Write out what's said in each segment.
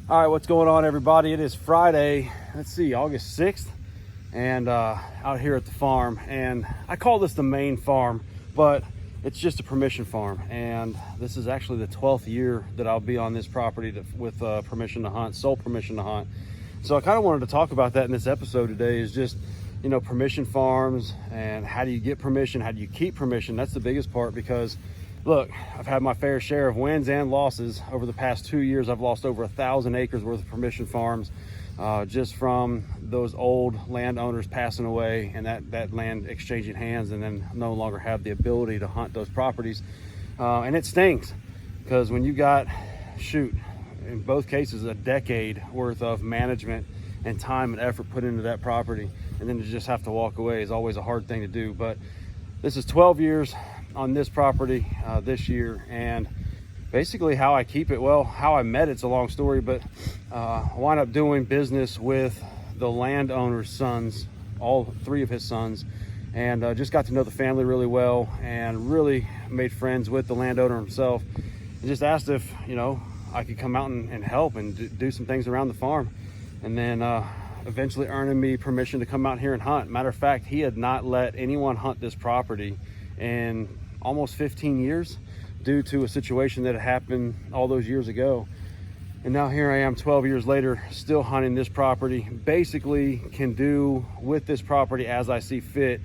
All right, what's going on, everybody? It is Friday, let's see, August 6th, and out here at the farm. And I call this the main farm, but it's just a permission farm. And this is actually the 12th year that I'll be on this property with permission to hunt, sole permission to hunt. So I kind of wanted to talk about that in this episode today, is just, you know, permission farms and how do you get permission? How do you keep permission? That's the biggest part, because look, I've had my fair share of wins and losses. Over the past 2 years, I've lost over 1,000 acres worth of permission farms, just from those old landowners passing away and that land exchanging hands, and then no longer have the ability to hunt those properties. And it stinks, because when you got, shoot, in both cases, a decade worth of management and time and effort put into that property, and then to just have to walk away is always a hard thing to do. But this is 12 years on this property this year, and basically how I keep it, well, how I met it's a long story, but I wound up doing business with the landowner's sons, all three of his sons, and just got to know the family really well, and really made friends with the landowner himself, and just asked if, you know, I could come out and help and do some things around the farm. And then eventually earning me permission to come out here and hunt. Matter of fact, he had not let anyone hunt this property in almost 15 years due to a situation that had happened all those years ago. And now here I am 12 years later, still hunting this property. Basically can do with this property as I see fit,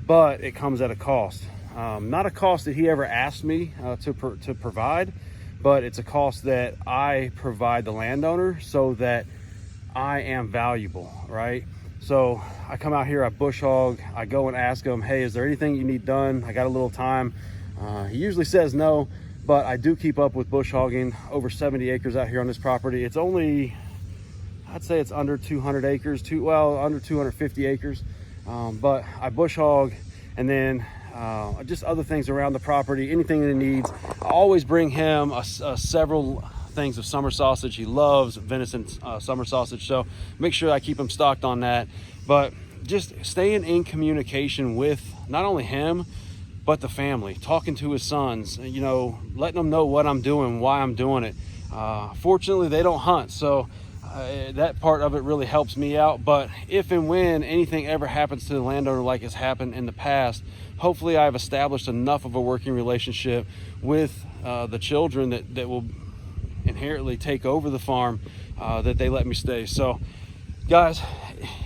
but it comes at a cost. Not a cost that he ever asked me to provide, but it's a cost that I provide the landowner so that I am valuable, right? So I come out here, I bush hog, I go and ask him, hey, is there anything you need done? I got a little time. He usually says no, but I do keep up with bush hogging. Over 70 acres out here on this property. It's only, I'd say it's under 200 acres, under 250 acres. But I bush hog, and then just other things around the property, anything that he needs. I always bring him several things of summer sausage. He loves venison summer sausage, so make sure I keep him stocked on that. But just staying in communication with not only him but the family, talking to his sons, you know, letting them know what I'm doing, why I'm doing it. Fortunately, they don't hunt, so that part of it really helps me out. But if and when anything ever happens to the landowner like has happened in the past, hopefully I've established enough of a working relationship with the children that will inherently take over the farm, that they let me stay. So guys,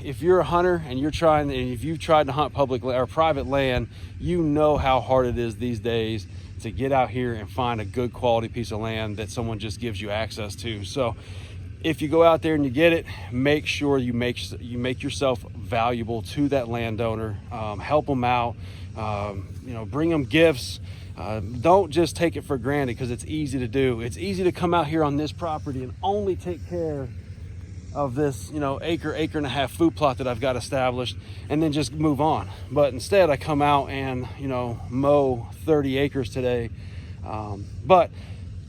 if you're a hunter and if you've tried to hunt public or private land, you know how hard it is these days to get out here and find a good quality piece of land that someone just gives you access to. So if you go out there and you get it, make sure you make yourself valuable to that landowner. Help them out, you know, bring them gifts. Don't just take it for granted, because it's easy to do. It's easy to come out here on this property and only take care of this, you know, acre and a half food plot that I've got established, and then just move on. But instead I come out and, you know, mow 30 acres today. But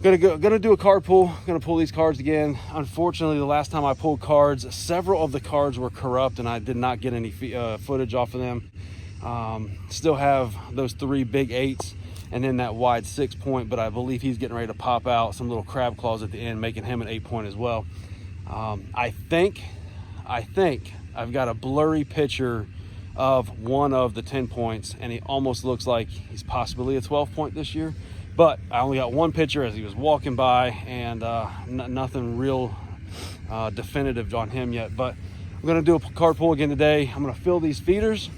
gonna do a card pull. Gonna pull these cards again. Unfortunately, the last time I pulled cards, several of the cards were corrupt and I did not get any footage off of them. Still have those 3 big 8s and then that wide 6-point, but I believe he's getting ready to pop out some little crab claws at the end, making him an 8-point as well. I think I've got a blurry picture of one of the 10 points, and he almost looks like he's possibly a 12-point this year. But I only got one picture as he was walking by, and nothing real definitive on him yet. But I'm gonna do a card pull again today. I'm gonna fill these feeders.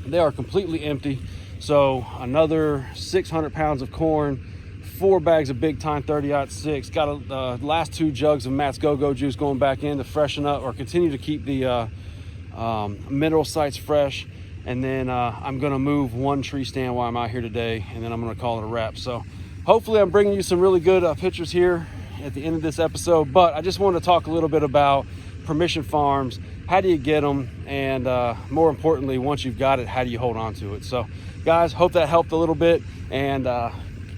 They are completely empty. So another 600 pounds of corn, 4 bags of Big Time 30-06. Got the last 2 jugs of Matt's Go-Go juice going back in to freshen up or continue to keep the mineral sites fresh. And then I'm gonna move 1 tree stand while I'm out here today, and then I'm gonna call it a wrap. So hopefully I'm bringing you some really good pictures here at the end of this episode. But I just wanted to talk a little bit about permission farms. How do you get them? And more importantly, once you've got it, how do you hold on to it? So guys, hope that helped a little bit, and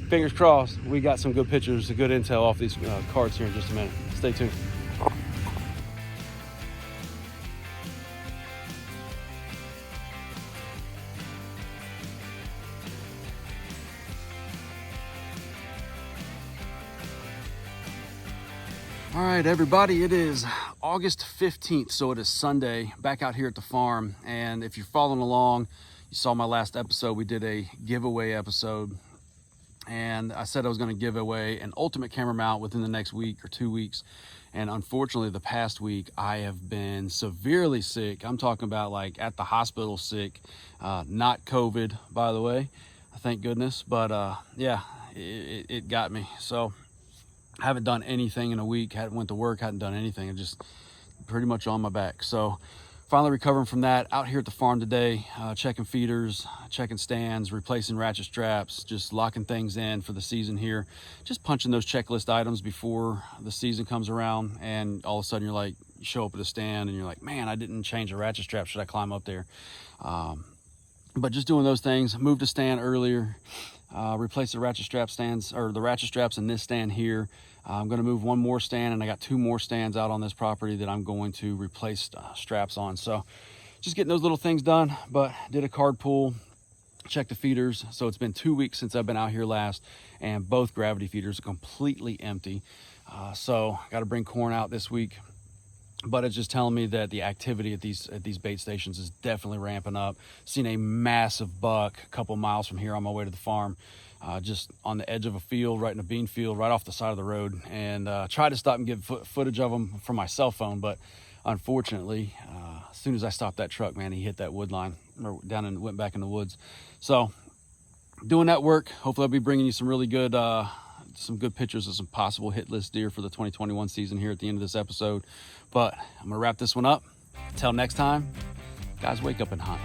fingers crossed we got some good pictures, good intel off these cards here in just a minute. Stay tuned. All right, everybody, it is August 15th, so it is Sunday, back out here at the farm. And if you're following along, you saw my last episode, we did a giveaway episode. And I said I was going to give away an ultimate camera mount within the next week or 2 weeks. And unfortunately, the past week, I have been severely sick. I'm talking about like at the hospital sick, not COVID, by the way, thank goodness. But yeah, it got me. So I haven't done anything in a week, hadn't went to work, hadn't done anything. I'm just pretty much on my back. So finally recovering from that, out here at the farm today, checking feeders, checking stands, replacing ratchet straps, just locking things in for the season here, just punching those checklist items before the season comes around. And all of a sudden you're like, you show up at a stand and you're like, man, I didn't change a ratchet strap. Should I climb up there? But just doing those things, moved a stand earlier, replaced the ratchet strap stands, or the ratchet straps in this stand here. I'm going to move one more stand, and I got 2 more stands out on this property that I'm going to replace straps on. So just getting those little things done, but did a card pull, checked the feeders. So it's been 2 weeks since I've been out here last, and both gravity feeders are completely empty. So got to bring corn out this week. But it's just telling me that the activity at these bait stations is definitely ramping up. Seen a massive buck a couple miles from here on my way to the farm, just on the edge of a field, right in a bean field, right off the side of the road. And tried to stop and get footage of him from my cell phone, but unfortunately, as soon as I stopped that truck, man, he hit that wood line, or down and went back in the woods. So doing that work. Hopefully I'll be bringing you some really good some good pictures of some possible hit list deer for the 2021 season here at the end of this episode. But I'm gonna wrap this one up. Until next time, guys, wake up and hunt.